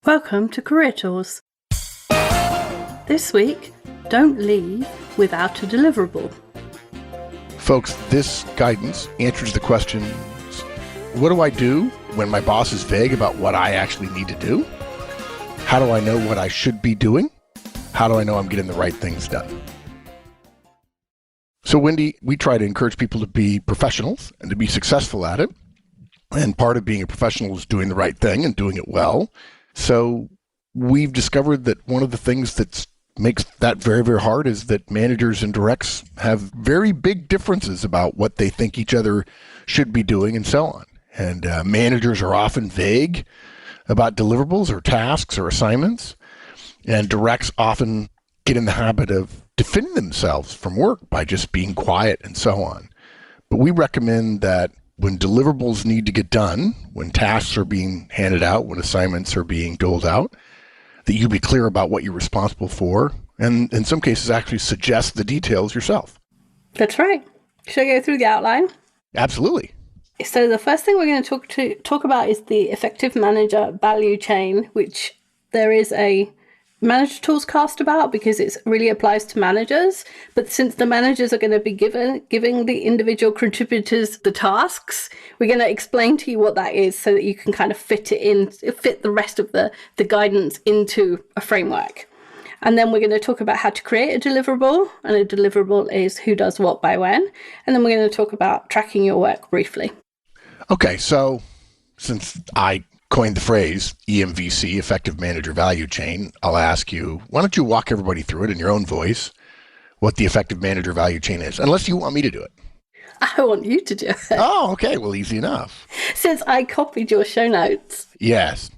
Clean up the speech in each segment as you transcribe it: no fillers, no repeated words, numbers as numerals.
Welcome to Career Tours. This week, don't leave without a deliverable. Folks, this guidance answers the questions, what do I do when my boss is vague about what I actually need to do? How do I know what I should be doing? How do I know I'm getting the right things done? So, Wendy, we try to encourage people to be professionals and to be successful at it. And part of being a professional is doing the right thing and doing it well. So we've discovered that one of the things that makes that very, very hard is that managers and directs have very big differences about what they think each other should be doing and so on. And managers are often vague about deliverables or tasks or assignments. And directs often get in the habit of defending themselves from work by just being quiet and so on. But we recommend that when deliverables need to get done, when tasks are being handed out, when assignments are being doled out, that you be clear about what you're responsible for, and in some cases actually suggest the details yourself. That's right. Should I go through the outline? Absolutely. So the first thing we're going to talk about is the effective manager value chain, which there is a manager tools cast about because it really applies to managers. But since the managers are going to be giving the individual contributors the tasks, we're going to explain to you what that is so that you can kind of fit the rest of the guidance into a framework. And then we're going to talk about how to create a deliverable. And a deliverable is who does what by when. And then we're going to talk about tracking your work briefly. Okay, so since I coined the phrase EMVC, Effective Manager Value Chain, I'll ask you, why don't you walk everybody through it in your own voice, what the Effective Manager Value Chain is, unless you want me to do it. I want you to do it. Oh, okay. Well, easy enough. Since I copied your show notes. Yes.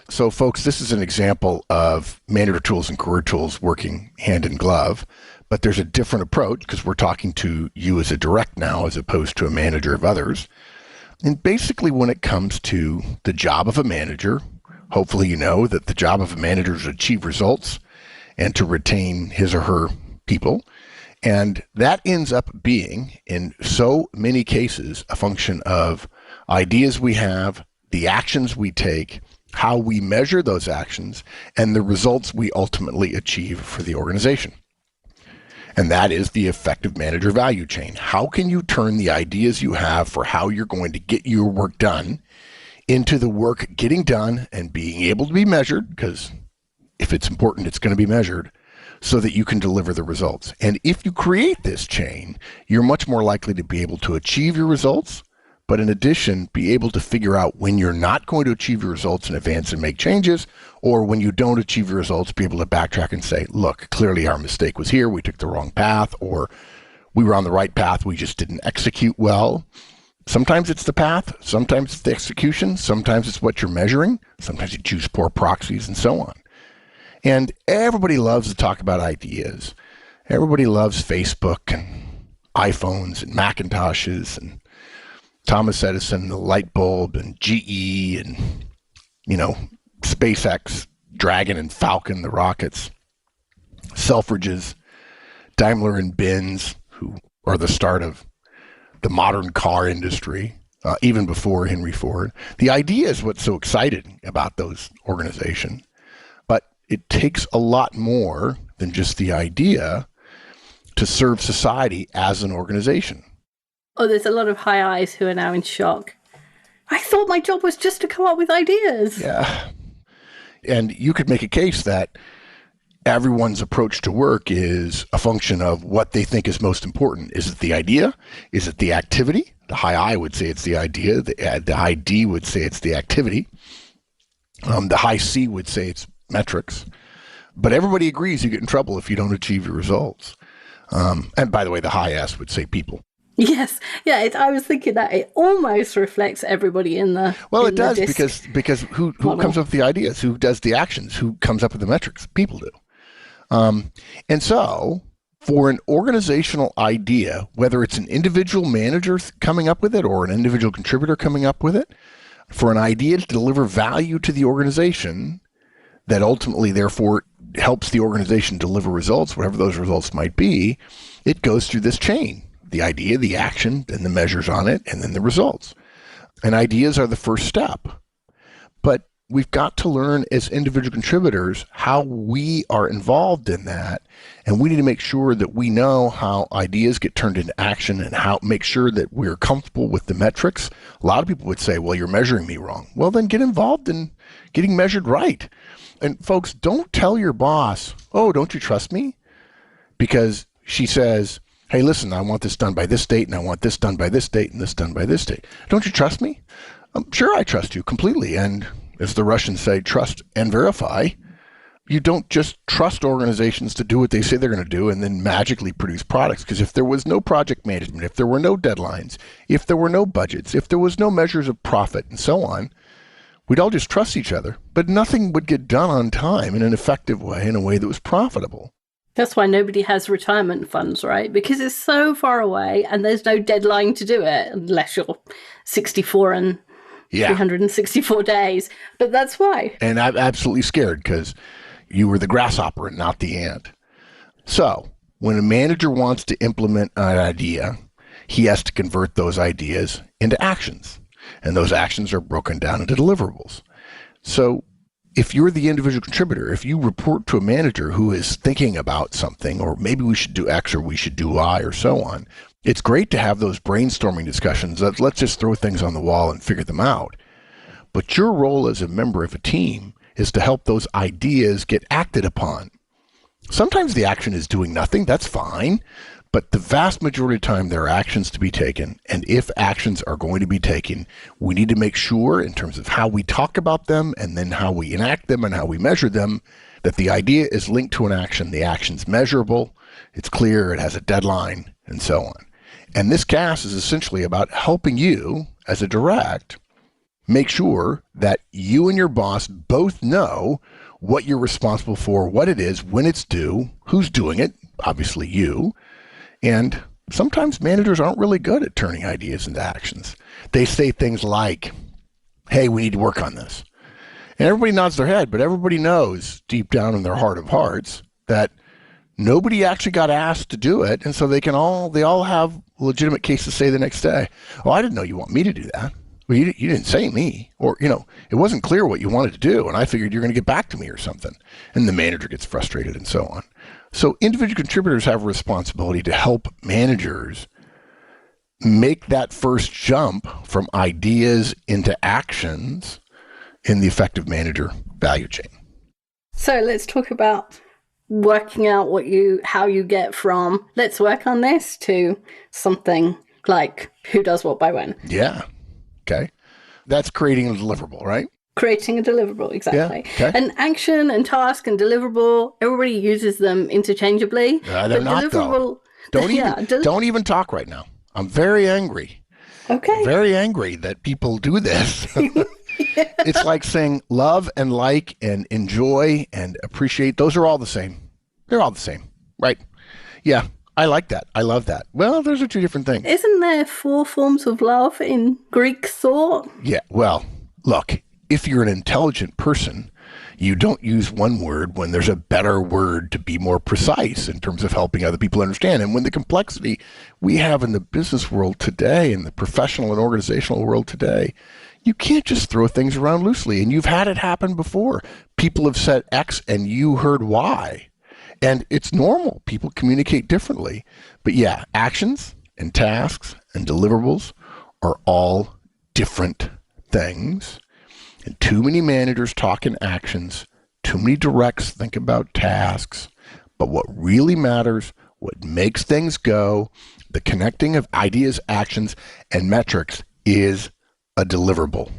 So, folks, this is an example of manager tools and career tools working hand in glove, but there's a different approach because we're talking to you as a direct now as opposed to a manager of others. And basically, when it comes to the job of a manager, hopefully you know that the job of a manager is to achieve results and to retain his or her people. And that ends up being, in so many cases, a function of ideas we have, the actions we take, how we measure those actions, and the results we ultimately achieve for the organization. And that is the effective manager value chain. How can you turn the ideas you have for how you're going to get your work done into the work getting done and being able to be measured? Because if it's important, it's going to be measured so that you can deliver the results. And if you create this chain, you're much more likely to be able to achieve your results, but in addition, be able to figure out when you're not going to achieve your results in advance and make changes, or when you don't achieve your results, be able to backtrack and say, look, clearly our mistake was here, we took the wrong path, or we were on the right path, we just didn't execute well. Sometimes it's the path, sometimes it's the execution, sometimes it's what you're measuring, sometimes you choose poor proxies, and so on. And everybody loves to talk about ideas. Everybody loves Facebook and iPhones and Macintoshes and Thomas Edison, the light bulb, and GE, and, SpaceX, Dragon and Falcon, the rockets, Selfridges, Daimler and Benz, who are the start of the modern car industry, even before Henry Ford. The idea is what's so exciting about those organizations, but it takes a lot more than just the idea to serve society as an organization. Oh, there's a lot of high eyes who are now in shock. I thought my job was just to come up with ideas. Yeah. And you could make a case that everyone's approach to work is a function of what they think is most important. Is it the idea? Is it the activity? The high I would say it's the idea. The high D would say it's the activity. The high C would say it's metrics. But everybody agrees you get in trouble if you don't achieve your results. And by the way, the high S would say people. Yes. Yeah, I was thinking that it almost reflects everybody in the Well, it does because who comes up with the ideas? Who does the actions? Who comes up with the metrics? People do. And so for an organizational idea, whether it's an individual manager coming up with it or an individual contributor coming up with it, for an idea to deliver value to the organization that ultimately, therefore, helps the organization deliver results, whatever those results might be, it goes through this chain. The idea, the action, then the measures on it, and then the results. And ideas are the first step. But we've got to learn as individual contributors how we are involved in that. And we need to make sure that we know how ideas get turned into action and how make sure that we're comfortable with the metrics. A lot of people would say, well, you're measuring me wrong. Well, then get involved in getting measured right. And folks, don't tell your boss, oh, don't you trust me? Because she says, hey, listen, I want this done by this date, and I want this done by this date, and this done by this date. Don't you trust me? Sure, I trust you completely. And as the Russians say, trust and verify. You don't just trust organizations to do what they say they're going to do and then magically produce products. Because if there was no project management, if there were no deadlines, if there were no budgets, if there was no measures of profit and so on, we'd all just trust each other. But nothing would get done on time in an effective way, in a way that was profitable. That's why nobody has retirement funds, right? Because it's so far away and there's no deadline to do it unless you're 64 and 364 days. But that's why. And I'm absolutely scared because you were the grasshopper and not the ant. So when a manager wants to implement an idea, he has to convert those ideas into actions. And those actions are broken down into deliverables. So if you're the individual contributor, if you report to a manager who is thinking about something, or maybe we should do X or we should do Y or so on, it's great to have those brainstorming discussions. Let's just throw things on the wall and figure them out. But your role as a member of a team is to help those ideas get acted upon. Sometimes the action is doing nothing. That's fine. But the vast majority of the time, there are actions to be taken. And if actions are going to be taken, we need to make sure in terms of how we talk about them and then how we enact them and how we measure them, that the idea is linked to an action. The action's measurable, it's clear, it has a deadline, and so on. And this cast is essentially about helping you as a direct make sure that you and your boss both know what you're responsible for, what it is, when it's due, who's doing it, obviously you. And sometimes managers aren't really good at turning ideas into actions. They say things like, hey, we need to work on this. And everybody nods their head, but everybody knows deep down in their heart of hearts that nobody actually got asked to do it. And so they all have a legitimate case to say the next day, oh, I didn't know you want me to do that. Well, you didn't say me, or, it wasn't clear what you wanted to do, and I figured you're going to get back to me or something. And the manager gets frustrated and so on. So individual contributors have a responsibility to help managers make that first jump from ideas into actions in the effective manager value chain. So let's talk about working out how you get from let's work on this to something like who does what by when. Yeah. Okay. That's creating a deliverable, right? Creating a deliverable, exactly. Yeah, okay. And action and task and deliverable, everybody uses them interchangeably. They're not, though. Don't even talk right now. I'm very angry. Okay. Very angry that people do this. It's like saying love and like and enjoy and appreciate. Those are all the same. They're all the same, right? Yeah. I like that. I love that. Well, those are two different things. Isn't there 4 forms of love in Greek thought? Yeah. Well, look, if you're an intelligent person, you don't use one word when there's a better word to be more precise in terms of helping other people understand. And when the complexity we have in the business world today, in the professional and organizational world today, you can't just throw things around loosely. And you've had it happen before. People have said X and you heard Y. And it's normal. People communicate differently. But yeah, actions and tasks and deliverables are all different things. And too many managers talk in actions. Too many directs think about tasks. But what really matters, what makes things go, the connecting of ideas, actions, and metrics is a deliverable.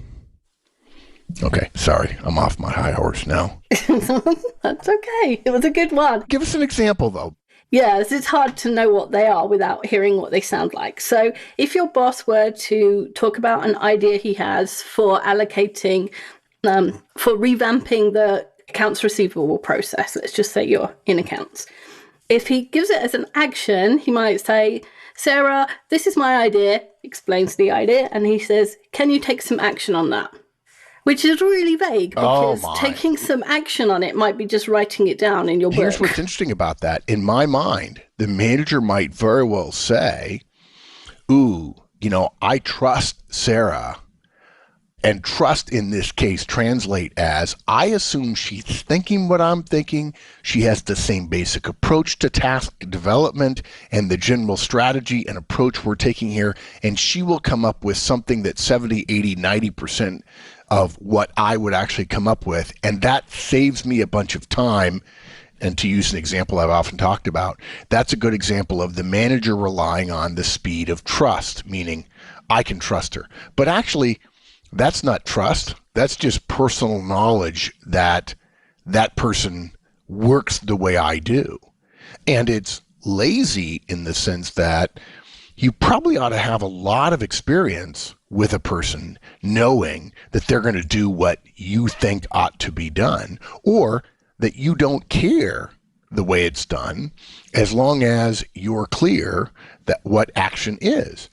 Okay, sorry, I'm off my high horse now. That's okay. It was a good one. Give us an example, though. Yes, it's hard to know what they are without hearing what they sound like. So if your boss were to talk about an idea he has for allocating, for revamping the accounts receivable process, let's just say you're in accounts. If he gives it as an action, he might say, Sarah, this is my idea, explains the idea, and he says, can you take some action on that? Which is really vague because taking some action on it might be just writing it down in your book. Here's what's interesting about that. In my mind, the manager might very well say, ooh, I trust Sarah And trust in this case translate as, I assume she's thinking what I'm thinking. She has the same basic approach to task development and the general strategy and approach we're taking here. And she will come up with something that's 70, 80, 90% of what I would actually come up with. And that saves me a bunch of time. And to use an example I've often talked about, that's a good example of the manager relying on the speed of trust, meaning I can trust her. But actually, that's not trust. That's just personal knowledge that that person works the way I do. And it's lazy in the sense that you probably ought to have a lot of experience with a person knowing that they're going to do what you think ought to be done, or that you don't care the way it's done as long as you're clear that what action is.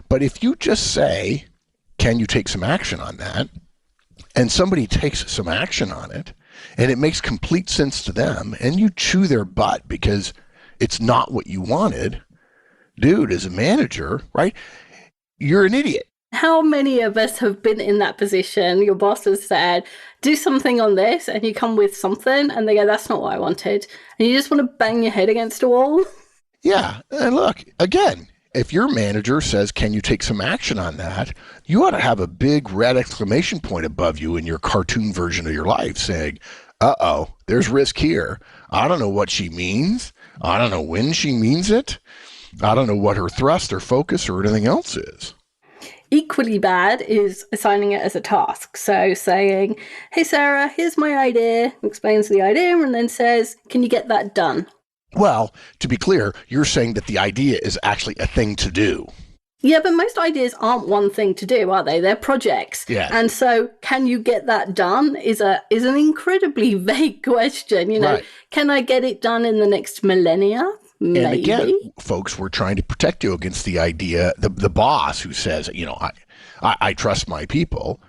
But if you just say, can you take some action on that? And somebody takes some action on it, and it makes complete sense to them, and you chew their butt because it's not what you wanted, dude, as a manager, right? You're an idiot. How many of us have been in that position? Your boss has said, do something on this, and you come with something, and they go, that's not what I wanted. And you just want to bang your head against a wall. Yeah, and look, again, if your manager says, can you take some action on that? You ought to have a big red exclamation point above you in your cartoon version of your life saying, uh-oh, there's risk here. I don't know what she means. I don't know when she means it. I don't know what her thrust or focus or anything else is. Equally bad is assigning it as a task. So saying, hey, Sarah, here's my idea, explains the idea, and then says, can you get that done? Well, to be clear, you're saying that the idea is actually a thing to do. Yeah, but most ideas aren't one thing to do, are they? They're projects. Yeah. And so can you get that done is an incredibly vague question. You know, Right. Can I get it done in the next millennia? Maybe. And again, folks, we're trying to protect you against the idea, the boss who says, I trust my people,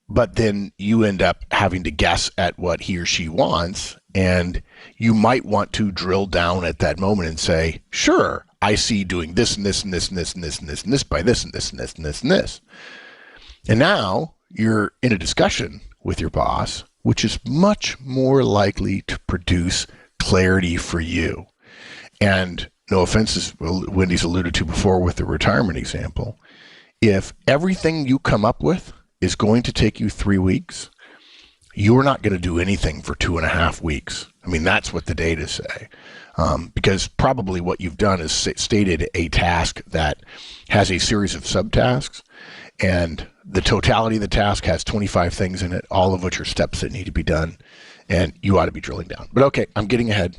but then you end up having to guess at what he or she wants. And you might want to drill down at that moment and say, sure, I see doing this and this and this and this and this and this and this by this and this and this and this and this. And now you're in a discussion with your boss, which is much more likely to produce clarity for you. And no offense, as Wendy's alluded to before with the retirement example, if everything you come up with is going to take you 3 weeks, you're not going to do anything for 2.5 weeks. I mean, that's what the data say. Because probably what you've done is stated a task that has a series of subtasks, and the totality of the task has 25 things in it, all of which are steps that need to be done, and you ought to be drilling down. But okay, I'm getting ahead.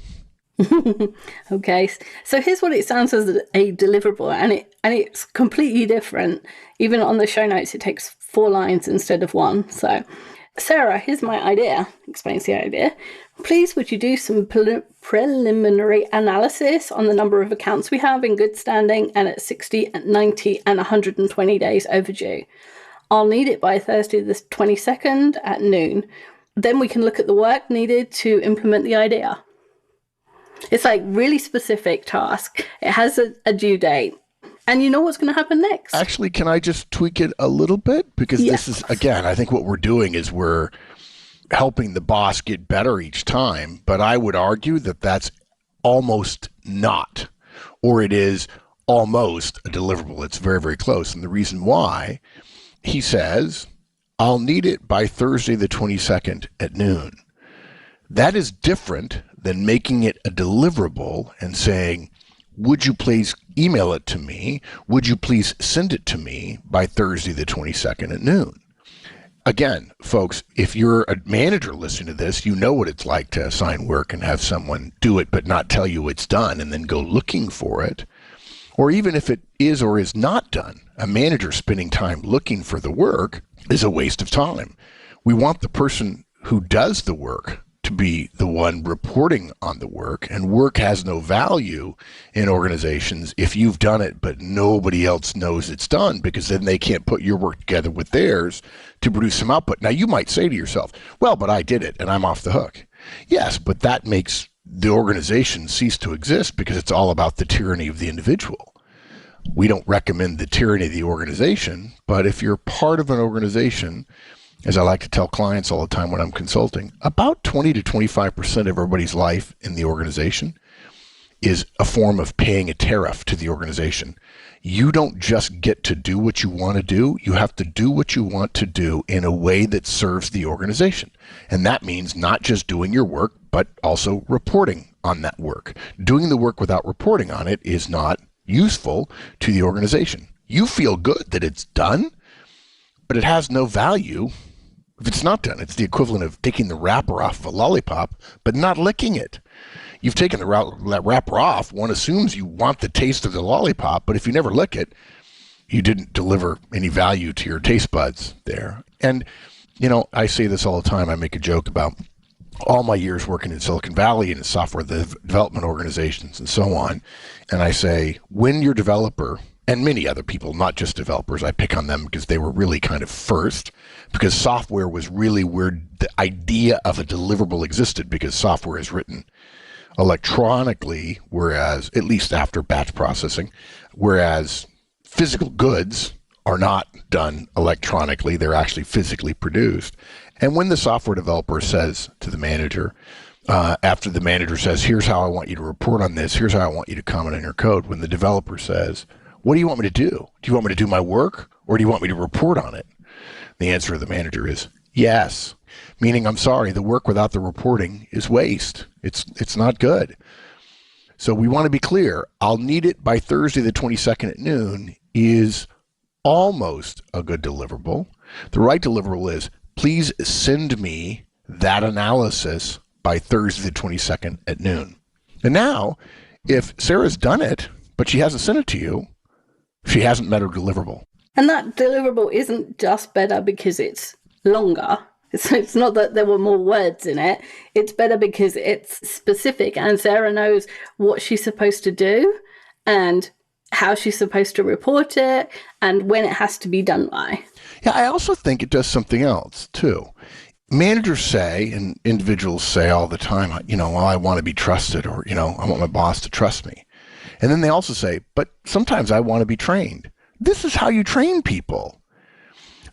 Okay, so here's what it sounds as a deliverable, and it's completely different. Even on the show notes, it takes 4 lines instead of 1. So, Sarah, here's my idea, explains the idea. Please, would you do some preliminary analysis on the number of accounts we have in good standing and at 60, 90, and 120 days overdue? I'll need it by Thursday the 22nd at noon. Then we can look at the work needed to implement the idea. It's like really specific task. It has a due date. And you know what's going to happen next. Actually, can I just tweak it a little bit? Because Yes. This is, again, I think what we're doing is we're helping the boss get better each time. But I would argue that that's almost not, or it is almost a deliverable. It's very, very close. And the reason why, he says, I'll need it by Thursday the 22nd at noon. That is different than making it a deliverable and saying, would you please email it to me? Would you please send it to me by Thursday the 22nd at noon? Again, folks, if you're a manager listening to this, you know what it's like to assign work and have someone do it but not tell you it's done and then go looking for it. Or even if it is or is not done, a manager spending time looking for the work is a waste of time. We want the person who does the work to be the one reporting on the work, and work has no value in organizations if you've done it but nobody else knows it's done, because then they can't put your work together with theirs to produce some output. Now you might say to yourself, well, but I did it and I'm off the hook. Yes, but that makes the organization cease to exist because it's all about the tyranny of the individual. We don't recommend the tyranny of the organization, but if you're part of an organization, as I like to tell clients all the time when I'm consulting, about 20 to 25% of everybody's life in the organization is a form of paying a tariff to the organization. You don't just get to do what you want to do. You have to do what you want to do in a way that serves the organization. And that means not just doing your work, but also reporting on that work. Doing the work without reporting on it is not useful to the organization. You feel good that it's done, but it has no value if it's not done. It's the equivalent of taking the wrapper off of a lollipop, but not licking it. You've taken that wrapper off. One assumes you want the taste of the lollipop, but if you never lick it, you didn't deliver any value to your taste buds there. And, I say this all the time. I make a joke about all my years working in Silicon Valley and in software development organizations and so on. And I say, when your developer, and many other people, not just developers, I pick on them because they were really kind of first, because software was really where the idea of a deliverable existed, because software is written electronically, whereas, at least after batch processing, whereas physical goods are not done electronically, they're actually physically produced. And when the software developer says to the manager, after the manager says, here's how I want you to report on this, here's how I want you to comment on your code, when the developer says, what do you want me to do? Do you want me to do my work, or do you want me to report on it? The answer of the manager is yes. Meaning, I'm sorry, the work without the reporting is waste. It's not good. So we want to be clear. I'll need it by Thursday the 22nd at noon is almost a good deliverable. The right deliverable is, please send me that analysis by Thursday the 22nd at noon. And now, if Sarah's done it, but she hasn't sent it to you, she hasn't met her deliverable. And that deliverable isn't just better because it's longer. It's not that there were more words in it. It's better because it's specific and Sarah knows what she's supposed to do and how she's supposed to report it and when it has to be done by. Yeah, I also think it does something else too. Managers say, and individuals say all the time, well, I want to be trusted, or, I want my boss to trust me. And then they also say, but sometimes I want to be trained. This is how you train people.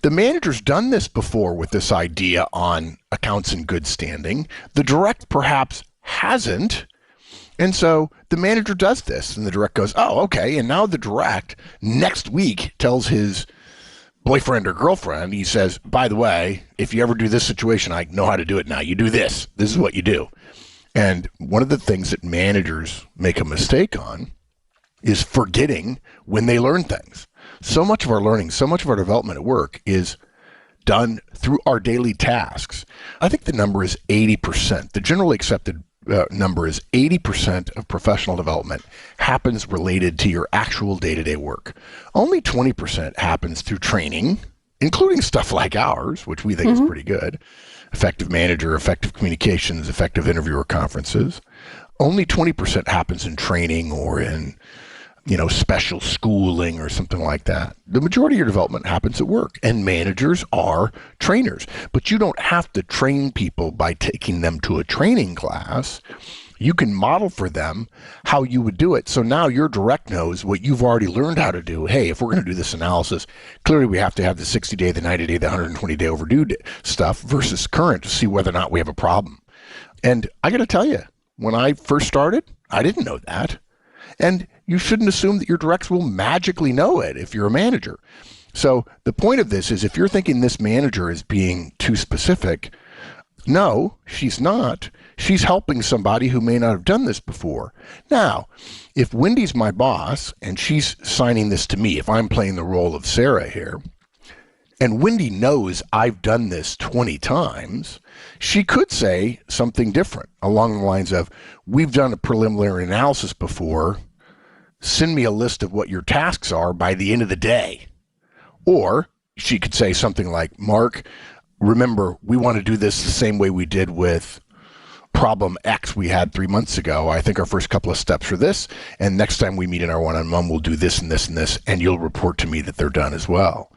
The manager's done this before with this idea on accounts in good standing. The direct perhaps hasn't. And so the manager does this, and the direct goes, oh, okay. And now the direct next week tells his boyfriend or girlfriend, he says, by the way, if you ever do this situation, I know how to do it now. You do this. This is what you do. And one of the things that managers make a mistake on is forgetting when they learn things. So much of our learning, so much of our development at work is done through our daily tasks. I think the number is 80%. The generally accepted number is 80% of professional development happens related to your actual day-to-day work. Only 20% happens through training, including stuff like ours, which we think is pretty good. Effective manager, effective communications, effective interviewer conferences. Only 20% happens in training or in special schooling or something like that. The majority of your development happens at work, and managers are trainers. But you don't have to train people by taking them to a training class. You can model for them how you would do it. So now your direct knows what you've already learned how to do. Hey, if we're going to do this analysis, clearly we have to have the 60-day, the 90-day, the 120-day overdue stuff versus current to see whether or not we have a problem. And I got to tell you, when I first started, I didn't know that. And you shouldn't assume that your directs will magically know it if you're a manager. So the point of this is, if you're thinking this manager is being too specific, no, she's not. She's helping somebody who may not have done this before. Now, if Wendy's my boss and she's signing this to me, if I'm playing the role of Sarah here, and Wendy knows I've done this 20 times, she could say something different along the lines of, we've done a preliminary analysis before. Send me a list of what your tasks are by the end of the day. Or she could say something like, Mark, remember, we want to do this the same way we did with problem X we had 3 months ago. I think our first couple of steps are this, and next time we meet in our one-on-one, we'll do this and this and this, and you'll report to me that they're done as well.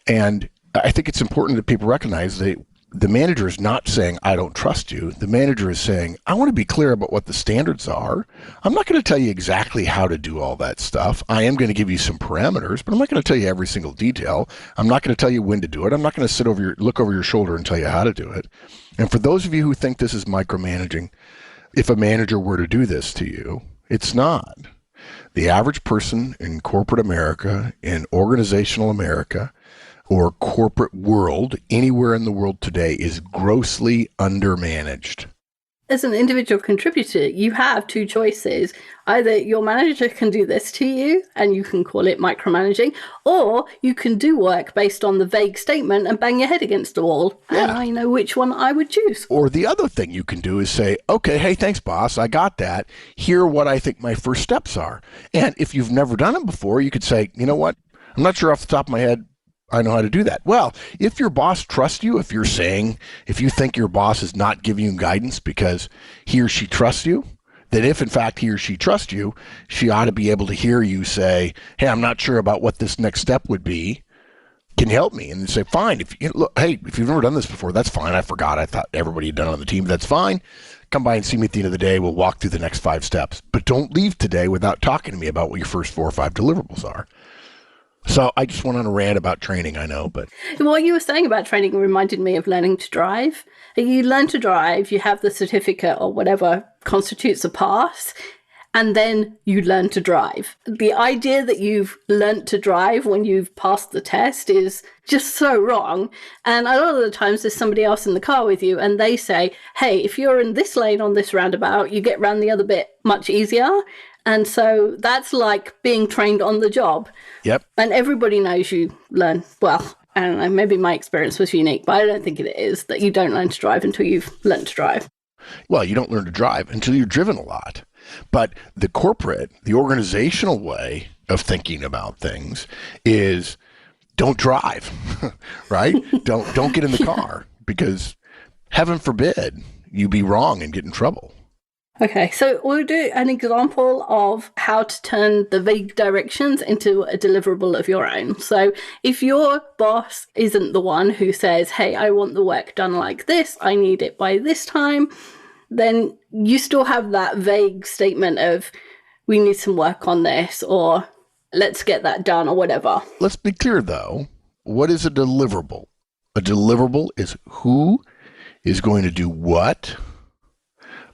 And I think it's important that people recognize that The manager is not saying, I don't trust you. The manager is saying, I want to be clear about what the standards are. I'm not going to tell you exactly how to do all that stuff. I am going to give you some parameters, but I'm not going to tell you every single detail. I'm not going to tell you when to do it. I'm not going to look over your shoulder and tell you how to do it. And for those of you who think this is micromanaging, if a manager were to do this to you, it's not. The average person in corporate America, in organizational America, or corporate world, anywhere in the world today, is grossly undermanaged. As an individual contributor, you have two choices. Either your manager can do this to you and you can call it micromanaging, or you can do work based on the vague statement and bang your head against the wall. Yeah. And I know which one I would choose. Or the other thing you can do is say, okay, hey, thanks, boss. I got that. Here are what I think my first steps are. And if you've never done it before, you could say, you know what? I'm not sure off the top of my head I know how to do that. Well, if your boss trusts you, if you think your boss is not giving you guidance because he or she trusts you, then if in fact he or she trusts you, she ought to be able to hear you say, hey, I'm not sure about what this next step would be. Can you help me? And they say, fine. If you've never done this before, that's fine. I forgot. I thought everybody had done it on the team. That's fine. Come by and see me at the end of the day. We'll walk through the next 5 steps. But don't leave today without talking to me about what your first 4 or 5 deliverables are. So I just went on a rant about training, I know, but... What you were saying about training reminded me of learning to drive. You learn to drive, you have the certificate or whatever constitutes a pass, and then you learn to drive. The idea that you've learned to drive when you've passed the test is just so wrong. And a lot of the times there's somebody else in the car with you and they say, hey, if you're in this lane on this roundabout, you get round the other bit much easier. And so that's like being trained on the job. Yep. And everybody knows you learn, well, I don't know, maybe my experience was unique, but I don't think it is, that you don't learn to drive until you've learned to drive. Well, you don't learn to drive until you're driven a lot. But the organizational way of thinking about things is don't drive, right? Don't get in the car because heaven forbid you be wrong and get in trouble. Okay, so we'll do an example of how to turn the vague directions into a deliverable of your own. So if your boss isn't the one who says, hey, I want the work done like this, I need it by this time, then you still have that vague statement of, we need some work on this, or let's get that done, or whatever. Let's be clear, though. What is a deliverable? A deliverable is who is going to do what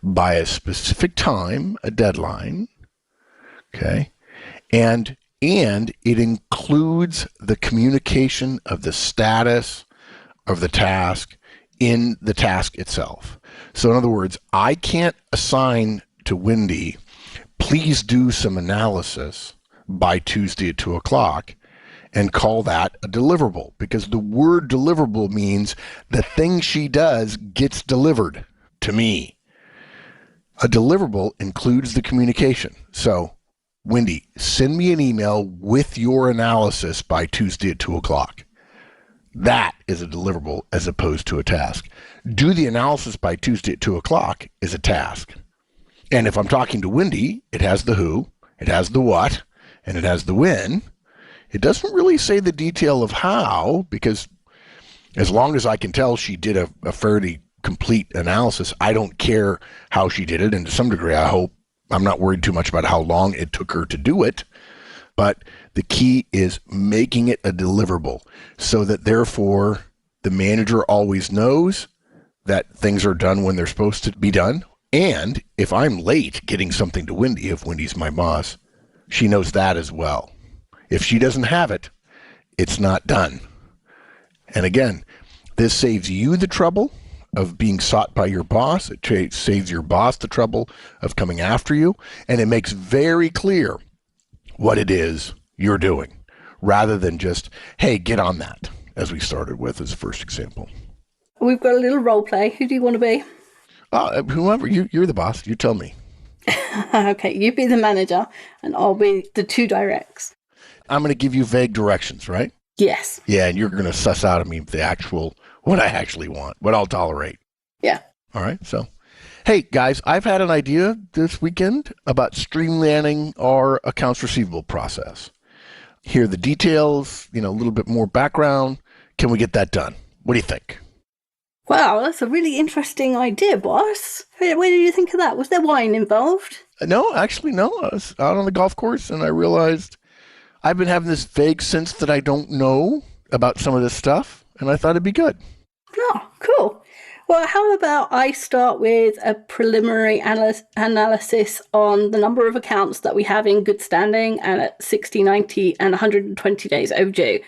by a specific time, a deadline, okay? And it includes the communication of the status of the task in the task itself. So in other words, I can't assign to Wendy, please do some analysis by Tuesday at 2 o'clock and call that a deliverable, because the word deliverable means the thing she does gets delivered to me. A deliverable includes the communication. So, Wendy, send me an email with your analysis by Tuesday at 2 o'clock. That is a deliverable as opposed to a task. Do the analysis by Tuesday at 2 o'clock is a task. And if I'm talking to Wendy, it has the who, it has the what, and it has the when. It doesn't really say the detail of how, because as long as I can tell she did a fairly complete analysis, I don't care how she did it. And to some degree, I hope I'm not worried too much about how long it took her to do it. But the key is making it a deliverable so that therefore the manager always knows that things are done when they're supposed to be done. And if I'm late getting something to Wendy, if Wendy's my boss, she knows that as well. If she doesn't have it, it's not done. And again, this saves you the trouble of being sought by your boss. It saves your boss the trouble of coming after you. And it makes very clear what it is you're doing, rather than just, hey, get on that, as we started with as a first example. We've got a little role play. Who do you want to be? Whoever, you're the boss. You tell me. Okay, you be the manager, and I'll be the 2 directs. I'm going to give you vague directions, right? Yes. Yeah, and you're going to suss out of me what I actually want, what I'll tolerate. Yeah. All right, so. Hey, guys, I've had an idea this weekend about streamlining our accounts receivable process. Here are the details, a little bit more background. Can we get that done? What do you think? Wow, that's a really interesting idea, boss. Where did you think of that? Was there wine involved? No, actually, no. I was out on the golf course and I realized I've been having this vague sense that I don't know about some of this stuff, and I thought it'd be good. Oh, cool. Well, how about I start with a preliminary analysis on the number of accounts that we have in good standing and at 60, 90, and 120 days overdue.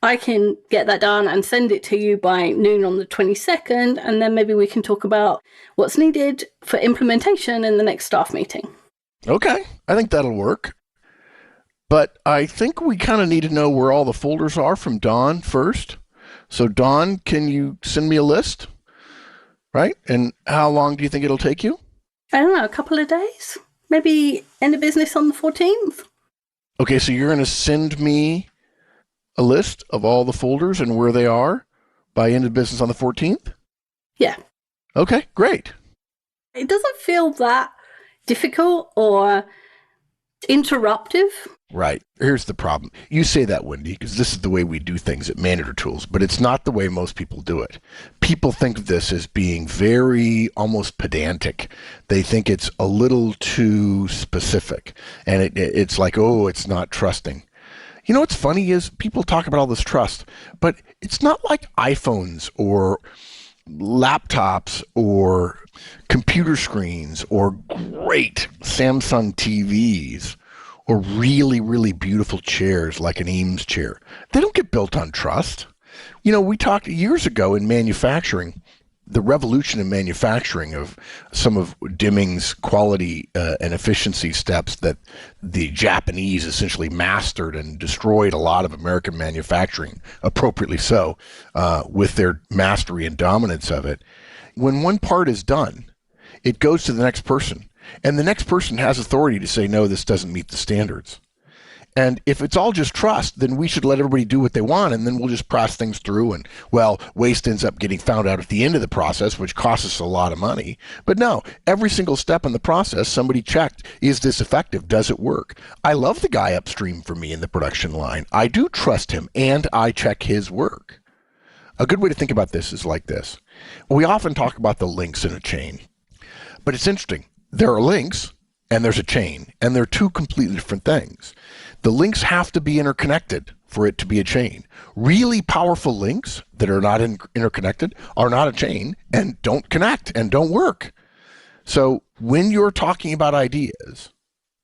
I can get that done and send it to you by noon on the 22nd, and then maybe we can talk about what's needed for implementation in the next staff meeting. Okay, I think that'll work. But I think we kind of need to know where all the folders are from Dawn first. So, Dawn, can you send me a list? Right? And how long do you think it'll take you? I don't know, a couple of days? Maybe end of business on the 14th? Okay, so you're going to send me a list of all the folders and where they are by end of business on the 14th? Yeah. Okay, great. It doesn't feel that difficult or interruptive. Right. Here's the problem. You say that, Wendy, because this is the way we do things at Manager Tools, but it's not the way most people do it. People think of this as being very almost pedantic. They think it's a little too specific, and it's like, oh, it's not trusting. You know what's funny is people talk about all this trust, but it's not like iPhones or laptops or computer screens or great Samsung TVs or really, really beautiful chairs like an Eames chair. They don't get built on trust. You know, we talked years ago in manufacturing, the revolution in manufacturing of some of Deming's quality and efficiency steps that the Japanese essentially mastered and destroyed a lot of American manufacturing, appropriately so, with their mastery and dominance of it. When one part is done, it goes to the next person. And the next person has authority to say, no, this doesn't meet the standards. And if it's all just trust, then we should let everybody do what they want, and then we'll just pass things through. And, well, waste ends up getting found out at the end of the process, which costs us a lot of money. But no, every single step in the process, somebody checked, is this effective? Does it work? I love the guy upstream from me in the production line. I do trust him, and I check his work. A good way to think about this is like this. We often talk about the links in a chain, but it's interesting. There are links and there's a chain, and they're two completely different things. The links have to be interconnected for it to be a chain. Really powerful links that are not interconnected are not a chain and don't connect and don't work. So when you're talking about ideas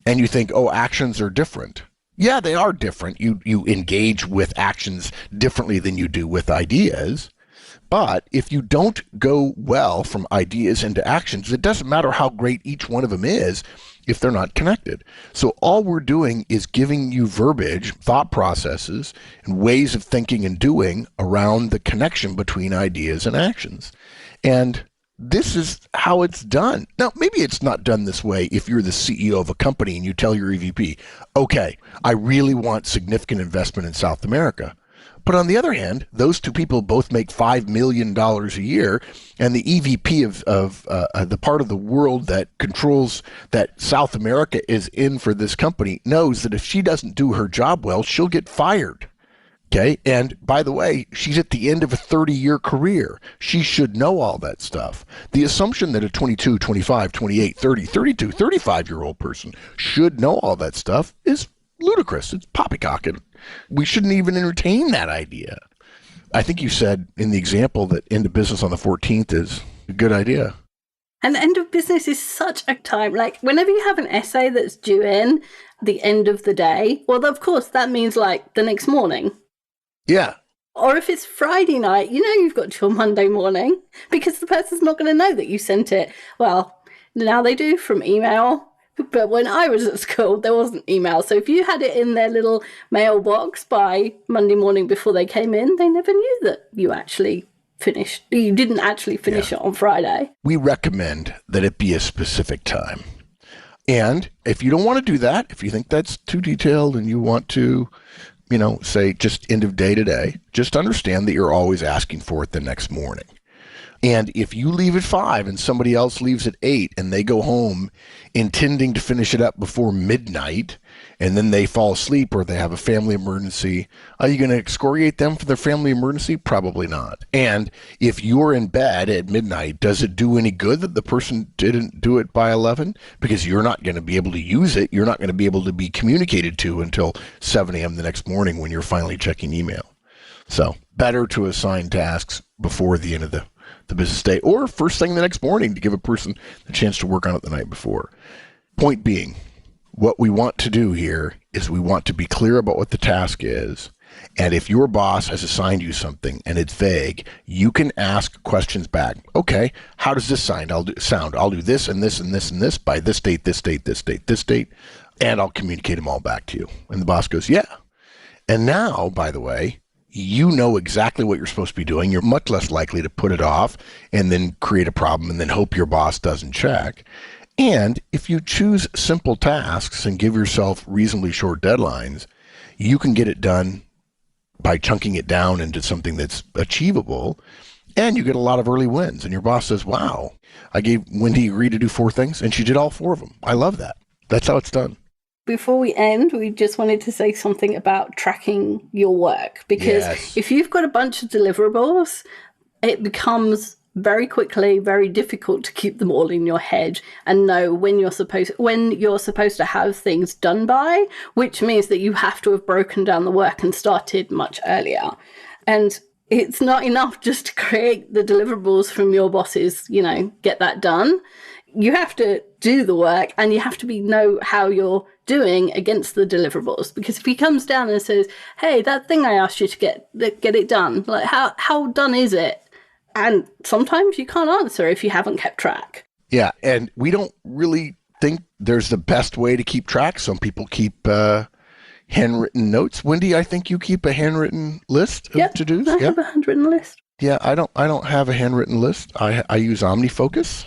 and you think, oh, actions are different. Yeah, they are different. You engage with actions differently than you do with ideas. But if you don't go well from ideas into actions, it doesn't matter how great each one of them is if they're not connected. So all we're doing is giving you verbiage, thought processes, and ways of thinking and doing around the connection between ideas and actions. And this is how it's done. Now, maybe it's not done this way if you're the CEO of a company and you tell your EVP, okay, I really want significant investment in South America. But on the other hand, those two people both make $5 million a year, and the EVP of the part of the world that controls that South America is in for this company knows that if she doesn't do her job well, she'll get fired. Okay? And by the way, she's at the end of a 30-year career. She should know all that stuff. The assumption that a 22, 25, 28, 30, 32, 35-year-old person should know all that stuff is ludicrous. It's poppycock. We shouldn't even entertain that idea. I think you said in the example that end of business on the 14th is a good idea. And end of business is such a time. Like, whenever you have an essay that's due in the end of the day, well, of course, that means like the next morning. Yeah. Or if it's Friday night, you know you've got till Monday morning because the person's not going to know that you sent it. Well, now they do from email. But when I was at school, there wasn't email. So if you had it in their little mailbox by Monday morning before they came in, they never knew that you actually finished. You didn't actually finish it on Friday. We recommend that it be a specific time. And if you don't want to do that, if you think that's too detailed and you want to, say just end of day today, just understand that you're always asking for it the next morning. And if you leave at 5 and somebody else leaves at 8 and they go home intending to finish it up before midnight and then they fall asleep or they have a family emergency, are you going to excoriate them for their family emergency? Probably not. And if you're in bed at midnight, does it do any good that the person didn't do it by 11? Because you're not going to be able to use it. You're not going to be able to be communicated to until 7 a.m. the next morning when you're finally checking email. So better to assign tasks before the end of the business day or first thing the next morning to give a person the chance to work on it the night before. Point being, what we want to do here is we want to be clear about what the task is. And if your boss has assigned you something and it's vague, you can ask questions back. Okay, how does this sound? I'll do this and this and this and this by this date, this date, this date, this date, and I'll communicate them all back to you. And the boss goes, yeah. And now, by the way, you know exactly what you're supposed to be doing. You're much less likely to put it off and then create a problem and then hope your boss doesn't check. And if you choose simple tasks and give yourself reasonably short deadlines, you can get it done by chunking it down into something that's achievable, and you get a lot of early wins. And your boss says, wow, I gave Wendy agree to do 4 things, and she did all 4 of them. I love that. That's how it's done. Before we end, we just wanted to say something about tracking your work, because if you've got a bunch of deliverables, it becomes very quickly very difficult to keep them all in your head and know when you're supposed to have things done by, which means that you have to have broken down the work and started much earlier. And it's not enough just to create the deliverables from your bosses, get that done. You have to do the work and you have to know how you're doing against the deliverables. Because if he comes down and says, hey, that thing I asked you to get it done, like how done is it? And sometimes you can't answer if you haven't kept track. Yeah, and we don't really think there's the best way to keep track. Some people keep handwritten notes. Wendy, I think you keep a handwritten list of to-dos. I have a handwritten list. Yeah, I don't have a handwritten list. I use OmniFocus.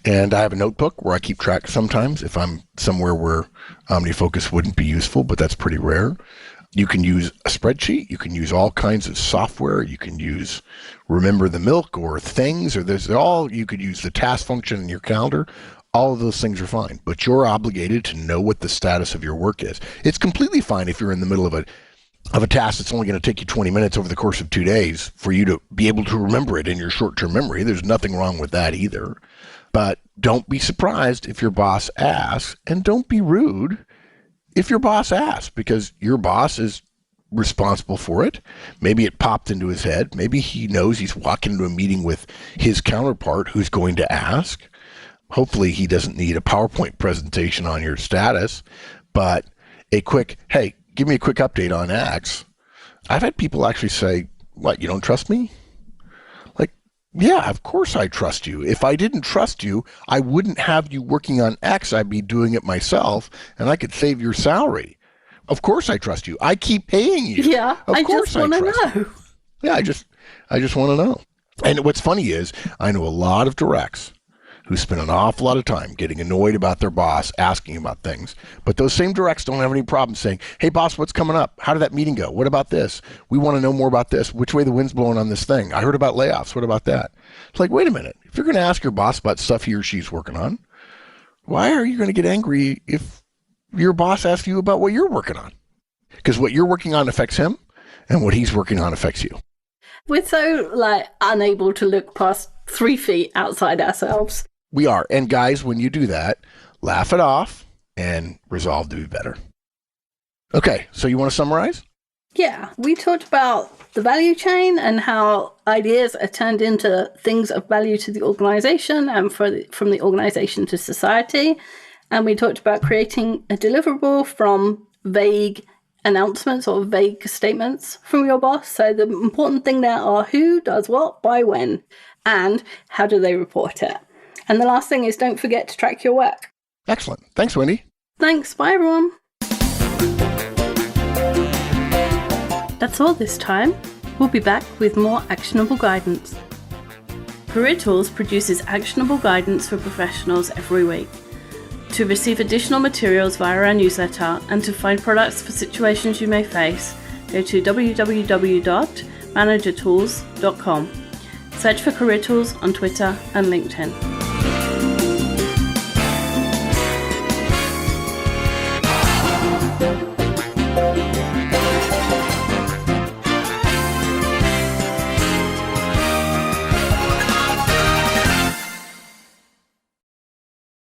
And I have a notebook where I keep track sometimes if I'm somewhere where OmniFocus wouldn't be useful, but that's pretty rare. You can use a spreadsheet. You can use all kinds of software. You can use Remember the Milk or Things, or you could use the task function in your calendar. All of those things are fine, but you're obligated to know what the status of your work is. It's completely fine if you're in the middle of a task that's only going to take you 20 minutes over the course of 2 days for you to be able to remember it in your short-term memory. There's nothing wrong with that either. But don't be surprised if your boss asks, and don't be rude if your boss asks, because your boss is responsible for it. Maybe it popped into his head. Maybe he knows he's walking into a meeting with his counterpart who's going to ask. Hopefully he doesn't need a PowerPoint presentation on your status, but a quick, hey, give me a quick update on X. I've had people actually say, what, you don't trust me? Yeah, of course I trust you. If I didn't trust you, I wouldn't have you working on X. I'd be doing it myself, and I could save your salary. Of course I trust you. I keep paying you. Yeah, I just want to know. Yeah, I just want to know. And what's funny is I know a lot of directs who spend an awful lot of time getting annoyed about their boss asking about things. But those same directs don't have any problem saying, hey, boss, what's coming up? How did that meeting go? What about this? We want to know more about this. Which way the wind's blowing on this thing? I heard about layoffs. What about that? It's like, wait a minute. If you're going to ask your boss about stuff he or she's working on, why are you going to get angry if your boss asks you about what you're working on? Because what you're working on affects him, and what he's working on affects you. We're so unable to look past 3 feet outside ourselves. We are. And guys, when you do that, laugh it off and resolve to be better. Okay, so you want to summarize? Yeah, we talked about the value chain and how ideas are turned into things of value to the organization and from the organization to society. And we talked about creating a deliverable from vague announcements or vague statements from your boss. So the important thing there are who does what, by when, and how do they report it. And the last thing is don't forget to track your work. Excellent. Thanks, Wendy. Thanks. Bye, everyone. That's all this time. We'll be back with more actionable guidance. Career Tools produces actionable guidance for professionals every week. To receive additional materials via our newsletter and to find products for situations you may face, go to www.managertools.com. Search for Career Tools on Twitter and LinkedIn.